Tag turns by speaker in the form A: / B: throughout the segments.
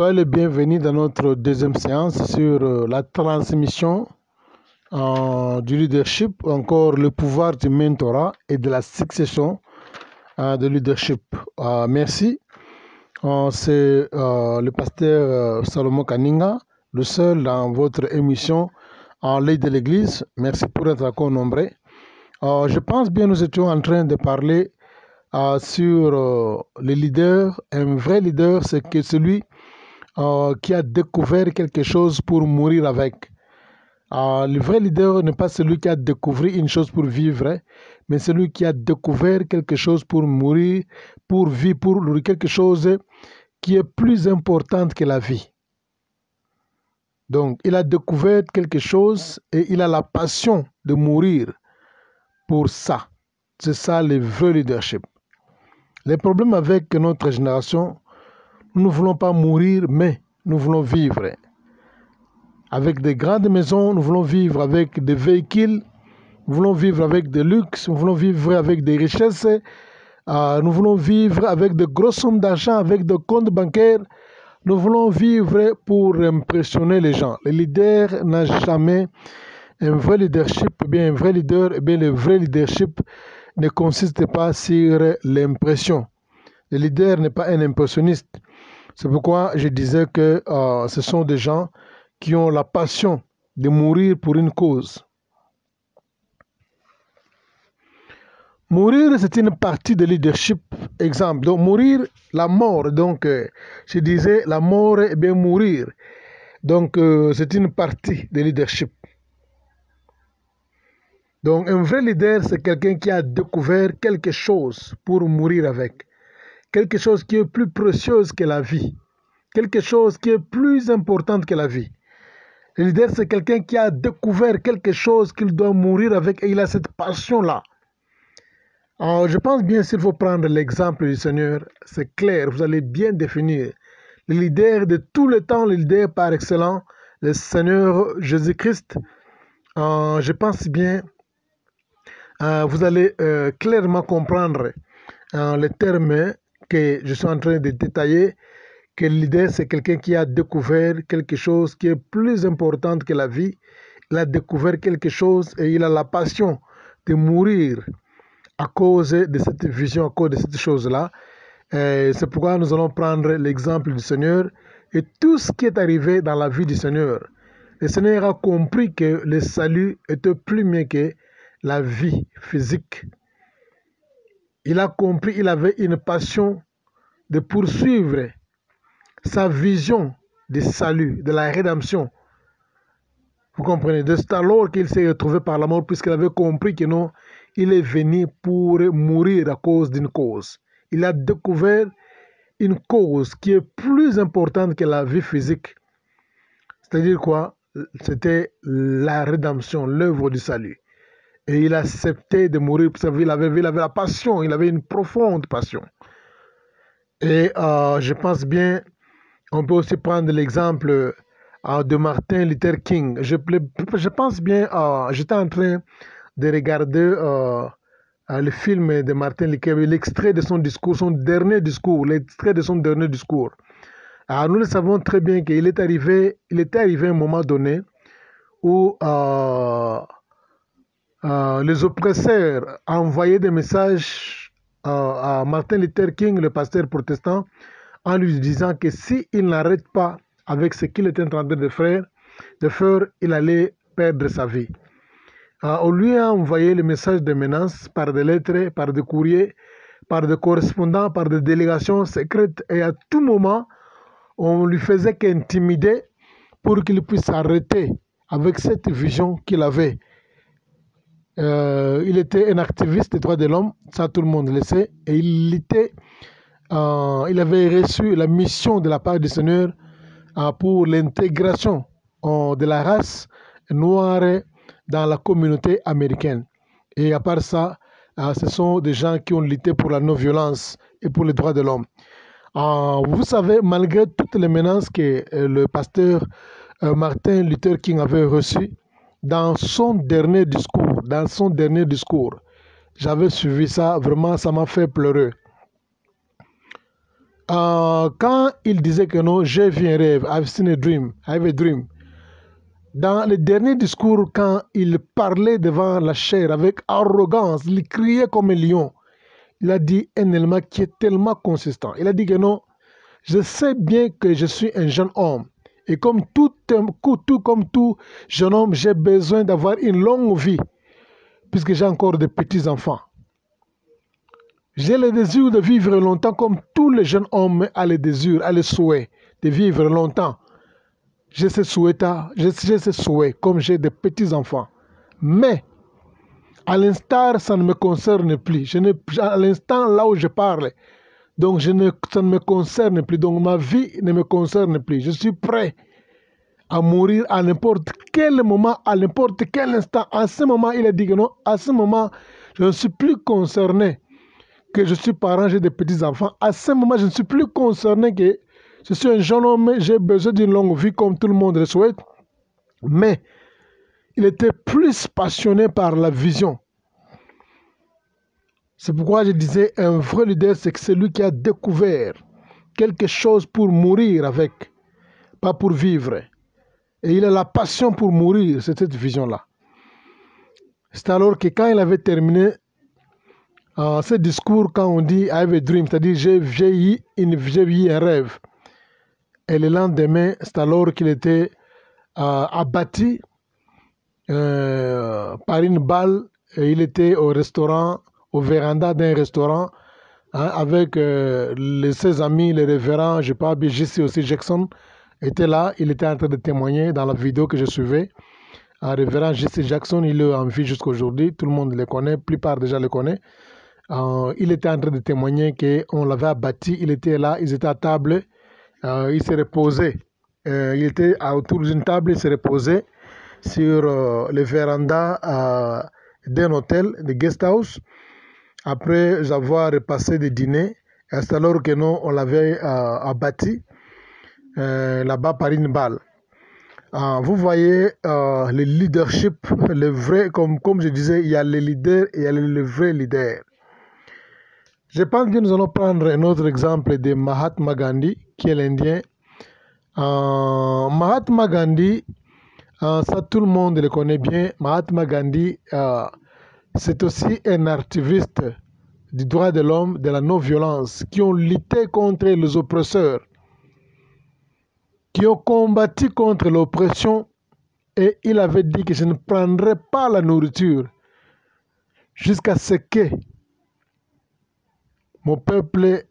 A: Soyez les bienvenus dans notre deuxième séance sur la transmission du leadership, encore le pouvoir du mentorat et de la succession de leadership. Merci. C'est le pasteur Salomon Kaninga, le seul dans votre émission en l'œil de l'Église. Merci pour être encore nombreux. Je pense bien nous étions en train de parler sur le leader. Un vrai leader, c'est que celui qui a découvert quelque chose pour mourir avec. Le vrai leader n'est pas celui qui a découvert une chose pour vivre, mais celui qui a découvert quelque chose pour mourir, pour vivre, pour quelque chose qui est plus important que la vie. Donc, il a découvert quelque chose et il a la passion de mourir pour ça. C'est ça le vrai leadership. Les problèmes avec notre génération, nous ne voulons pas mourir, mais nous voulons vivre. Avec des grandes maisons, nous voulons vivre avec des véhicules, nous voulons vivre avec des luxes, nous voulons vivre avec des richesses, nous voulons vivre avec de grosses sommes d'argent, avec des comptes bancaires. Nous voulons vivre pour impressionner les gens. Le leader n'a jamais un vrai leadership, bien un vrai leader, bien le vrai leadership ne consiste pas sur l'impression. Le leader n'est pas un impressionniste. C'est pourquoi je disais que ce sont des gens qui ont la passion de mourir pour une cause. Mourir, c'est une partie de leadership. Exemple, donc mourir, la mort. Donc, je disais, la mort, et bien mourir. Donc, c'est une partie de leadership. Donc, un vrai leader, c'est quelqu'un qui a découvert quelque chose pour mourir avec. Quelque chose qui est plus précieux que la vie. Quelque chose qui est plus important que la vie. Le leader, c'est quelqu'un qui a découvert quelque chose qu'il doit mourir avec et il a cette passion-là. Alors, je pense bien s'il faut prendre l'exemple du Seigneur, c'est clair, vous allez bien définir. Le leader de tout le temps, le leader par excellence, le Seigneur Jésus-Christ, je pense bien, vous allez clairement comprendre les termes que je suis en train de détailler, que le leader, c'est quelqu'un qui a découvert quelque chose qui est plus important que la vie. Il a découvert quelque chose et il a la passion de mourir à cause de cette vision, à cause de cette chose-là. C'est pourquoi nous allons prendre l'exemple du Seigneur et tout ce qui est arrivé dans la vie du Seigneur. Le Seigneur a compris que le salut était plus mieux que la vie physique. Il a compris, il avait une passion de poursuivre sa vision du salut, de la rédemption. Vous comprenez? De c'est alors qu'il s'est retrouvé par la mort, puisqu'il avait compris que non, il est venu pour mourir à cause d'une cause. Il a découvert une cause qui est plus importante que la vie physique. C'est-à-dire quoi? C'était la rédemption, l'œuvre du salut. Et il a accepté de mourir, parce qu'il avait la passion, il avait une profonde passion. Et je pense bien, on peut aussi prendre l'exemple de Martin Luther King. Je pense bien, j'étais en train de regarder le film de Martin Luther King, l'extrait de son discours, l'extrait de son dernier discours. Nous le savons très bien qu'il était arrivé à un moment donné où les oppresseurs envoyaient des messages à Martin Luther King, le pasteur protestant, en lui disant que s'il n'arrête pas avec ce qu'il était en train de faire, il allait perdre sa vie. On lui a envoyé le message de menace par des lettres, par des courriers, par des correspondants, par des délégations secrètes. Et à tout moment, on lui faisait qu'intimider pour qu'il puisse s'arrêter avec cette vision qu'il avait. Il était un activiste des droits de l'homme, ça tout le monde le sait, et il avait reçu la mission de la part du Seigneur pour l'intégration de la race noire dans la communauté américaine. Et à part ça, ce sont des gens qui ont lutté pour la non-violence et pour les droits de l'homme. Vous savez, malgré toutes les menaces que le pasteur Martin Luther King avait reçues, dans son dernier discours, j'avais suivi ça, vraiment ça m'a fait pleurer. quand il disait que non, j'ai vu un rêve, I've seen a dream, I have a dream. Dans le dernier discours, quand il parlait devant la chair avec arrogance, il criait comme un lion. Il a dit un élément qui est tellement consistant. Il a dit que non, je sais bien que je suis un jeune homme. Et comme tout jeune homme, j'ai besoin d'avoir une longue vie, puisque j'ai encore de petits-enfants. J'ai le désir de vivre longtemps comme tous les jeunes hommes ont le désir, ont le souhait de vivre longtemps. J'ai ce souhait comme j'ai des petits-enfants. Mais, à l'instant, ça ne me concerne plus. À l'instant là où je parle, donc ça ne me concerne plus. Donc ma vie ne me concerne plus. Je suis prêt à mourir à n'importe quel moment, à n'importe quel instant. À ce moment, il a dit que non, à ce moment, je ne suis plus concerné que je suis parent, j'ai des petits-enfants. À ce moment, je ne suis plus concerné que je suis un jeune homme, j'ai besoin d'une longue vie comme tout le monde le souhaite. Mais il était plus passionné par la vision. C'est pourquoi je disais, un vrai leader, c'est celui qui a découvert quelque chose pour mourir avec, pas pour vivre. Et il a la passion pour mourir, c'est cette vision-là. C'est alors que quand il avait terminé ce discours, quand on dit « I have a dream », c'est-à-dire j'ai eu un rêve. Et le lendemain, c'est alors qu'il était abattu par une balle. Et il était au restaurant, au véranda d'un restaurant, avec ses amis, les révérends, je parle bien, Jesse aussi Jackson, était là. Il était en train de témoigner dans la vidéo que je suivais. Un révérend Jesse Jackson, il est en vie jusqu'à aujourd'hui. Tout le monde le connaît, la plupart déjà le connaissent. Il était en train de témoigner qu'on l'avait abattu. Il était là, ils étaient à table. Il s'est reposé. Il était autour d'une table, il s'est reposé sur le véranda d'un hôtel, de guest house. Après avoir repassé des dîners, c'est alors que nous, on l'avait abattu là-bas par une balle. Vous voyez le leadership, le vrai, comme je disais, il y a les leaders et il y a le vrai leader. Je pense que nous allons prendre un autre exemple de Mahatma Gandhi, qui est l'Indien. Mahatma Gandhi, ça tout le monde le connaît bien. Mahatma Gandhi, c'est aussi un activiste du droit de l'homme, de la non-violence, qui ont lutté contre les oppresseurs, qui ont combattu contre l'oppression, et il avait dit que je ne prendrai pas la nourriture jusqu'à ce que mon peuple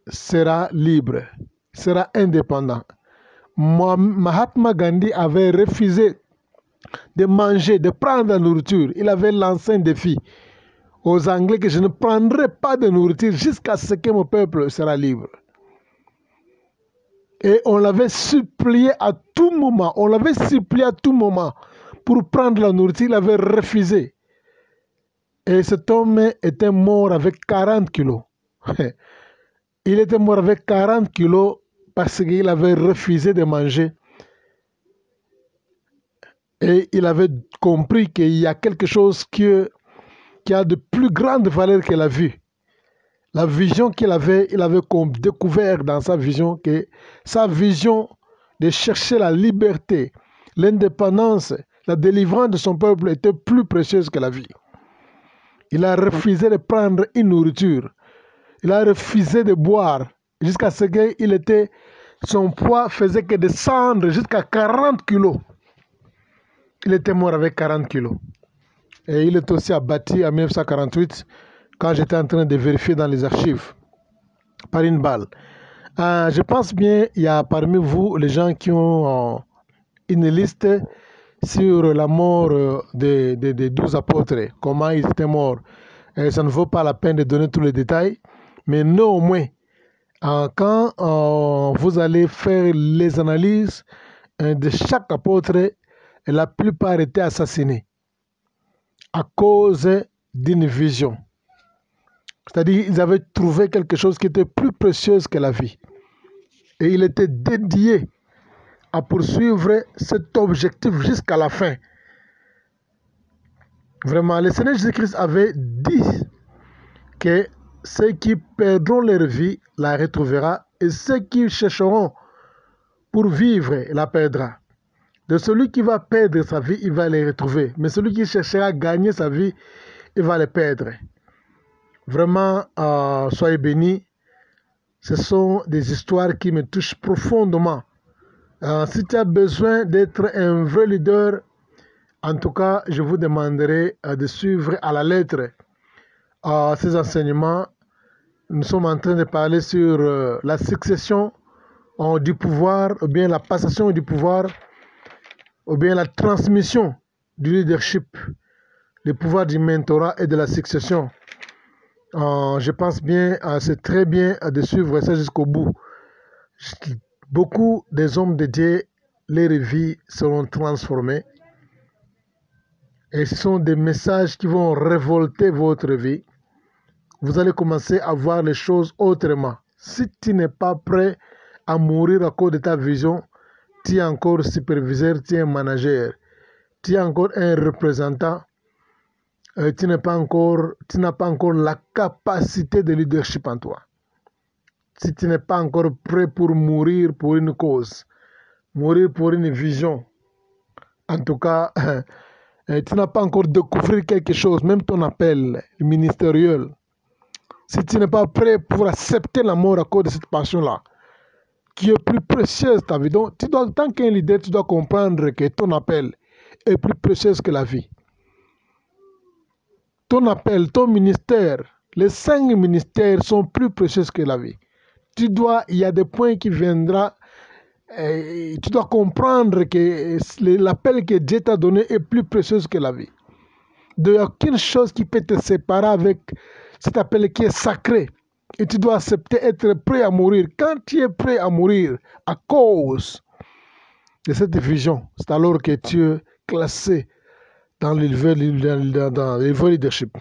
A: sera libre, sera indépendant. Mahatma Gandhi avait refusé de manger, de prendre la nourriture. Il avait lancé un défi aux Anglais que je ne prendrai pas de nourriture jusqu'à ce que mon peuple sera libre. Et on l'avait supplié à tout moment, pour prendre la nourriture, il avait refusé. Et cet homme était mort avec 40 kilos. Il était mort avec 40 kilos parce qu'il avait refusé de manger. Et il avait compris qu'il y a quelque chose qui a de plus grande valeur que la vie. La vision qu'il avait, il avait découvert dans sa vision que sa vision de chercher la liberté, l'indépendance, la délivrance de son peuple était plus précieuse que la vie. Il a refusé de prendre une nourriture. Il a refusé de boire jusqu'à ce que son poids faisait que descendre jusqu'à 40 kilos. Il était mort avec 40 kilos. Et il est aussi abattu en 1948 quand j'étais en train de vérifier dans les archives par une balle. Je pense bien il y a parmi vous les gens qui ont une liste sur la mort des 12 apôtres, comment ils étaient morts. Ça ne vaut pas la peine de donner tous les détails, mais néanmoins, quand vous allez faire les analyses de chaque apôtre, la plupart étaient assassinés à cause d'une vision. C'est-à-dire qu'ils avaient trouvé quelque chose qui était plus précieux que la vie. Et il était dédié à poursuivre cet objectif jusqu'à la fin. Vraiment, le Seigneur Jésus-Christ avait dit que ceux qui perdront leur vie la retrouvera et ceux qui chercheront pour vivre la perdra. De celui qui va perdre sa vie, il va les retrouver. Mais celui qui cherchera à gagner sa vie, il va les perdre. Vraiment, soyez bénis. Ce sont des histoires qui me touchent profondément. Si tu as besoin d'être un vrai leader, en tout cas, je vous demanderai de suivre à la lettre ces enseignements. Nous sommes en train de parler sur la succession du pouvoir, ou bien la passation du pouvoir, ou bien la transmission du leadership, le pouvoir du mentorat et de la succession. Je pense bien, c'est très bien de suivre ça jusqu'au bout. Beaucoup des hommes de Dieu, leurs vies seront transformées. Et ce sont des messages qui vont révolter votre vie. Vous allez commencer à voir les choses autrement. Si tu n'es pas prêt à mourir à cause de ta vision, tu es encore superviseur, tu es un manager, tu es encore un représentant, tu n'as pas encore la capacité de leadership en toi. Si tu n'es pas encore prêt pour mourir pour une cause, mourir pour une vision, en tout cas, tu n'as pas encore découvert quelque chose, même ton appel ministériel. Si tu n'es pas prêt pour accepter la mort à cause de cette passion-là, qui est plus précieuse ta vie. Donc, tant qu'un leader, tu dois comprendre que ton appel est plus précieux que la vie. Ton appel, ton ministère, les 5 ministères sont plus précieux que la vie. Il y a des points qui viendront. Tu dois comprendre que l'appel que Dieu t'a donné est plus précieux que la vie. Il n'y a aucune chose qui peut te séparer avec cet appel qui est sacré. Et tu dois accepter, être prêt à mourir. Quand tu es prêt à mourir à cause de cette vision, c'est alors que tu es classé dans le leadership.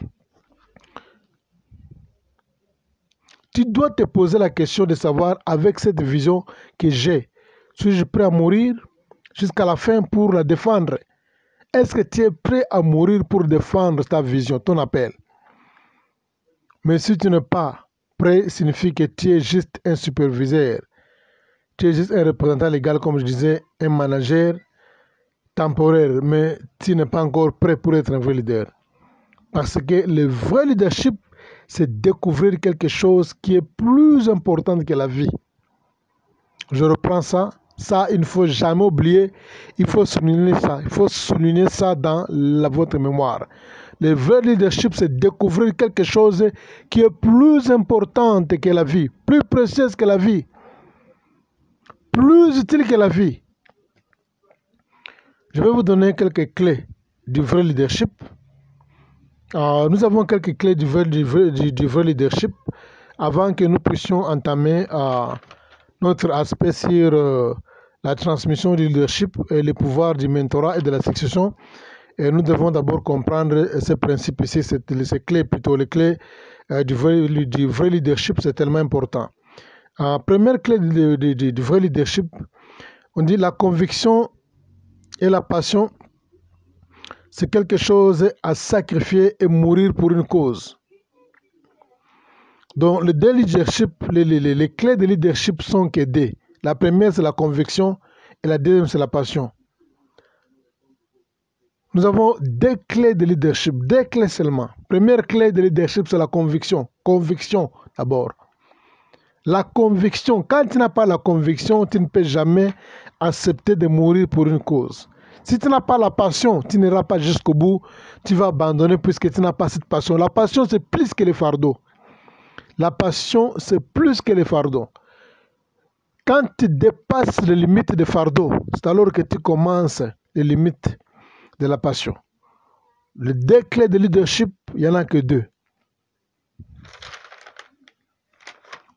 A: Tu dois te poser la question de savoir, avec cette vision que j'ai, suis-je prêt à mourir jusqu'à la fin pour la défendre? Est-ce que tu es prêt à mourir pour défendre ta vision, ton appel? Mais si tu n'es pas prêt, signifie que tu es juste un superviseur. Tu es juste un représentant légal, comme je disais, un manager temporaire, mais tu n'es pas encore prêt pour être un vrai leader. Parce que le vrai leadership, c'est découvrir quelque chose qui est plus important que la vie. Je reprends ça. Ça, il ne faut jamais oublier. Il faut souligner ça. Il faut souligner ça dans votre mémoire. Le vrai leadership, c'est découvrir quelque chose qui est plus important que la vie, plus précieuse que la vie, plus utile que la vie. Je vais vous donner quelques clés du vrai leadership. Nous avons quelques clés du vrai leadership avant que nous puissions entamer notre aspect sur la transmission du leadership et le pouvoir du mentorat et de la succession. Et nous devons d'abord comprendre ces principes ici, ces clés plutôt, les clés du vrai leadership, c'est tellement important. Première clé du vrai leadership, on dit la conviction et la passion, c'est quelque chose à sacrifier et mourir pour une cause. Donc, les clés de leadership sont que deux. La première, c'est la conviction et la deuxième, c'est la passion. Nous avons 2 clés de leadership, 2 clés seulement. Première clé de leadership, c'est la conviction. Conviction d'abord. La conviction, quand tu n'as pas la conviction, tu ne peux jamais accepter de mourir pour une cause. Si tu n'as pas la passion, tu n'iras pas jusqu'au bout, tu vas abandonner puisque tu n'as pas cette passion. La passion, c'est plus que les fardeaux. La passion, c'est plus que les fardeaux. Quand tu dépasses les limites des fardeaux, c'est alors que tu commences les limites de la passion. Les 2 clés de leadership, il n'y en a que 2.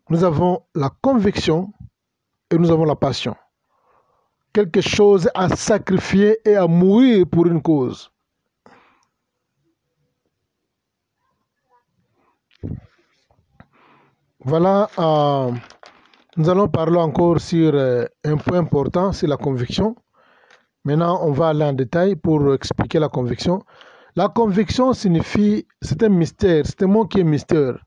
A: Nous avons la conviction et nous avons la passion. Quelque chose à sacrifier et à mourir pour une cause. Voilà, nous allons parler encore sur un point important, c'est la conviction. Maintenant, on va aller en détail pour expliquer la conviction. La conviction signifie, c'est un mystère, c'est un mot qui est mystère.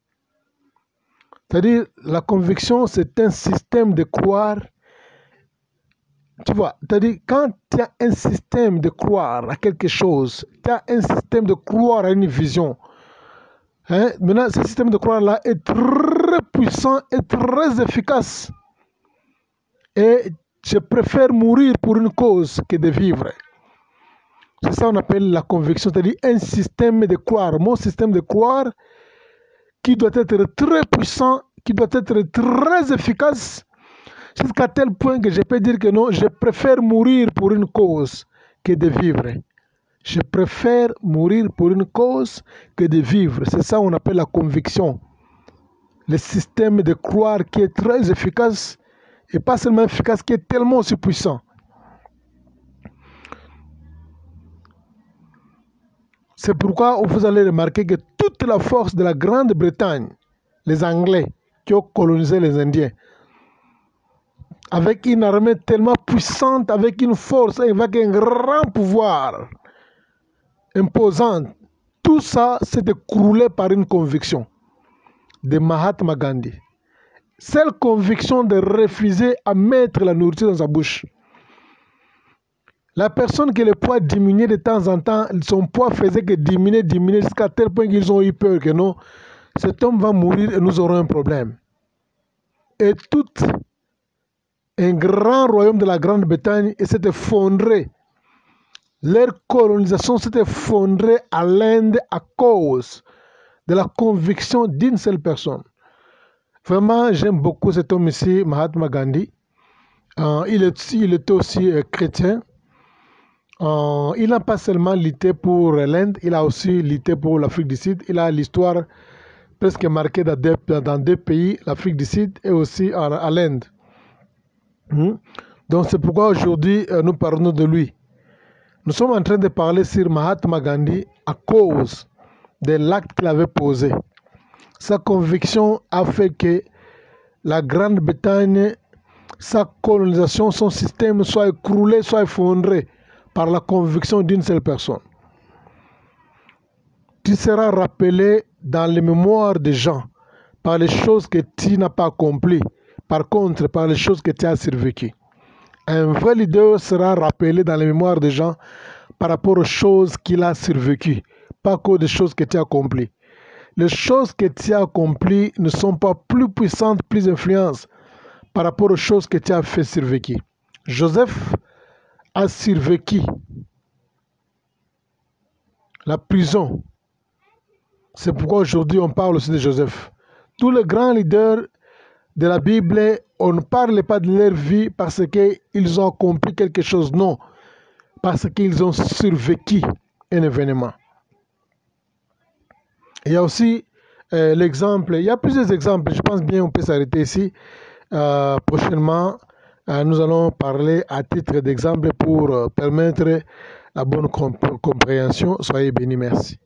A: C'est-à-dire, la conviction, c'est un système de croire. Tu vois, c'est-à-dire, quand tu as un système de croire à quelque chose, tu as un système de croire à une vision. Hein? Maintenant, ce système de croire-là est très puissant et très efficace. Et je préfère mourir pour une cause que de vivre. C'est ça qu'on appelle la conviction, c'est-à-dire un système de croire. Mon système de croire qui doit être très puissant, qui doit être très efficace, jusqu'à tel point que je peux dire que non, je préfère mourir pour une cause que de vivre. Je préfère mourir pour une cause que de vivre. C'est ça qu'on appelle la conviction. Le système de croire qui est très efficace, et pas seulement efficace, qui est tellement aussi puissant. C'est pourquoi vous allez remarquer que toute la force de la Grande-Bretagne, les Anglais qui ont colonisé les Indiens, avec une armée tellement puissante, avec une force, avec un grand pouvoir imposant, tout ça s'est écroulé par une conviction de Mahatma Gandhi. Seule conviction de refuser à mettre la nourriture dans sa bouche. La personne que le poids diminuait de temps en temps, son poids faisait que diminuer jusqu'à tel point qu'ils ont eu peur que non, cet homme va mourir et nous aurons un problème. Et tout un grand royaume de la Grande-Bretagne s'est effondré. Leur colonisation s'est effondrée à l'Inde à cause de la conviction d'une seule personne. Vraiment, j'aime beaucoup cet homme ici, Mahatma Gandhi. Il était aussi chrétien. Il n'a pas seulement lutté pour l'Inde, il a aussi lutté pour l'Afrique du Sud. Il a l'histoire presque marquée dans deux pays, l'Afrique du Sud et aussi à l'Inde. Donc c'est pourquoi aujourd'hui nous parlons de lui. Nous sommes en train de parler sur Mahatma Gandhi à cause de l'acte qu'il avait posé. Sa conviction a fait que la Grande-Bretagne, sa colonisation, son système soit écroulé, soit effondré par la conviction d'une seule personne. Tu seras rappelé dans les mémoires des gens par les choses que tu n'as pas accomplies, par contre par les choses que tu as survécues. Un vrai leader sera rappelé dans les mémoires des gens par rapport aux choses qu'il a survécues, pas que des choses que tu as accomplies. Les choses que tu as accomplies ne sont pas plus puissantes, plus influentes par rapport aux choses que tu as fait survécu. Joseph a survécu la prison. C'est pourquoi aujourd'hui on parle aussi de Joseph. Tous les grands leaders de la Bible, on ne parle pas de leur vie parce qu'ils ont accompli quelque chose, non. Parce qu'ils ont survécu un événement. Il y a aussi l'exemple, il y a plusieurs exemples, je pense bien on peut s'arrêter ici. Prochainement, nous allons parler à titre d'exemple pour permettre la bonne compréhension. Soyez bénis, merci.